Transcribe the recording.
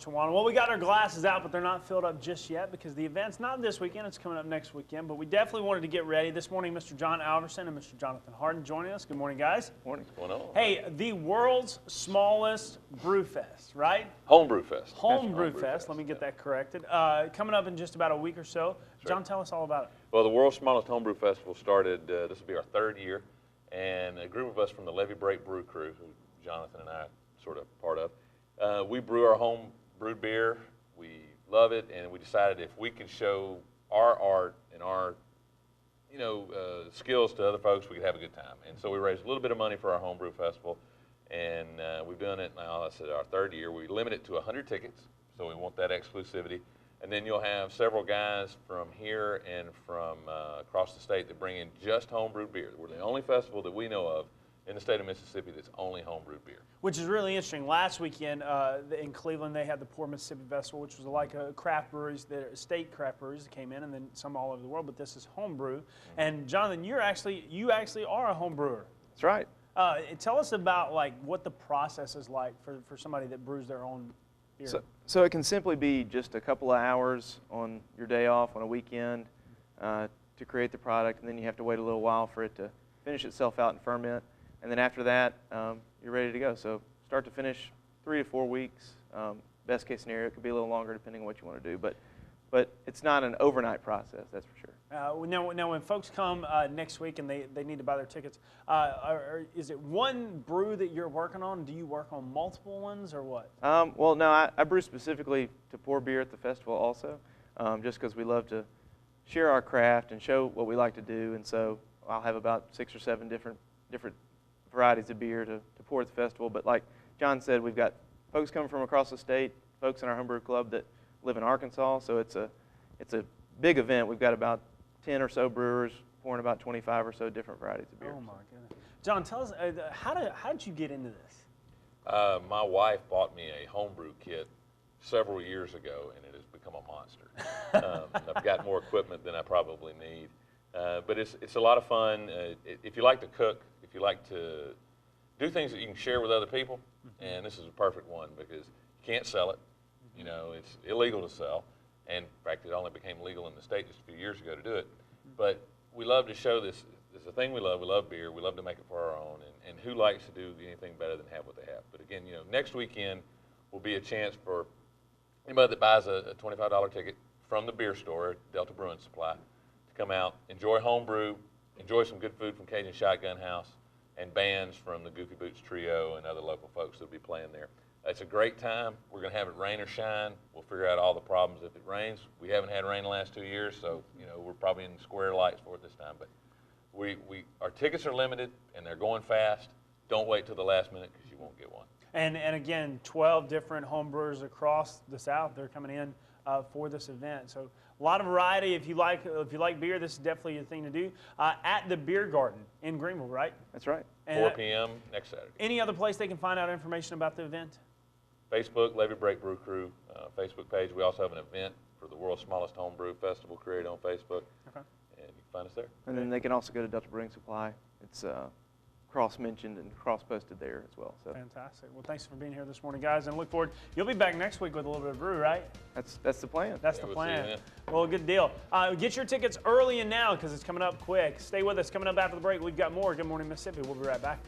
Tawana. Well, we got our glasses out, but they're not filled up just yet because the event's not this weekend. It's coming up next weekend. But we definitely wanted to get ready. This morning, Mr. John Alverson and Mr. Jonathan Harden joining us. Good morning, guys. Morning. What's going on? Hey, the world's smallest Brewfest, right? Home Brewfest. Home Brewfest. Let me get that corrected. Coming up in just about a week or so. That's John, right. tell us all about it. Well, the world's smallest homebrew festival started, this will be our third year, and a group of us from the Levy Break Brew crew, who Jonathan and I sort of part of, we brew our home brewed beer. We love it, and we decided if we could show our art and our skills to other folks, we could have a good time. And so we raised a little bit of money for our homebrew festival, and we've done it now, I said, our third year. We limit it to 100 tickets, so we want that exclusivity. And then you'll have several guys from here and from across the state that bring in just homebrewed beer. We're the only festival that we know of in the state of Mississippi that's only homebrewed beer. Which is really interesting. Last weekend in Cleveland, they had the Poor Mississippi Festival, which was like craft breweries, state craft breweries that came in, and then some all over the world. But this is homebrew. Mm-hmm. And Jonathan, you actually are a home brewer. That's right. Tell us about what the process is like for somebody that brews their own beer. So it can simply be just a couple of hours on your day off on a weekend to create the product, and then you have to wait a little while for it to finish itself out and ferment. And then after that, you're ready to go. So start to finish, 3 to 4 weeks. Best case scenario, it could be a little longer depending on what you want to do. But it's not an overnight process, that's for sure. Now, when folks come next week and they need to buy their tickets, is it one brew that you're working on? Do you work on multiple ones or what? Well, no, I brew specifically to pour beer at the festival also, just because we love to share our craft and show what we like to do. And so I'll have about 6 or 7 different varieties of beer to pour at the festival. But like John said, we've got folks coming from across the state, folks in our homebrew club that live in Arkansas. So it's a big event. We've got about 10 or so brewers pouring about 25 or so different varieties of beer. Oh my goodness. John, tell us, how did you get into this? My wife bought me a homebrew kit several years ago, and it has become a monster. I've got more equipment than I probably need. But it's a lot of fun. If you like to cook, if you like to do things that you can share with other people, and this is a perfect one because you can't sell it. You know, it's illegal to sell. And in fact, it only became legal in the state just a few years ago to do it. But we love to show this. It's a thing we love. We love beer. We love to make it for our own. And who likes to do anything better than have what they have? But again, next weekend will be a chance for anybody that buys a $25 ticket from the beer store, Delta Brewing Supply, to come out, enjoy homebrew, enjoy some good food from Cajun Shotgun House, and bands from the Goofy Boots Trio and other local folks that will be playing there. It's a great time. We're going to have it rain or shine. We'll figure out all the problems if it rains. We haven't had rain the last 2 years, so we're probably in square lights for it this time. But our tickets are limited and they're going fast. Don't wait till the last minute because you won't get one. And again, 12 different home brewers across the South. They're coming in for this event. So a lot of variety. If you like beer, this is definitely a thing to do. At the Beer Garden in Greenville, right? That's right. 4 p.m. next Saturday. Any other place they can find out information about the event? Facebook, Levy Break Brew Crew Facebook page. We also have an event for the world's smallest homebrew festival created on Facebook. Okay. And you can find us there. And then they can also go to Delta Brewing Supply. It's cross-mentioned and cross-posted there as well. So fantastic. Well, thanks for being here this morning, guys, and look forward. You'll be back next week with a little bit of brew, right? That's the plan. That's the plan. Well, good deal. Get your tickets early and now because it's coming up quick. Stay with us. Coming up after the break, we've got more Good Morning Mississippi. We'll be right back.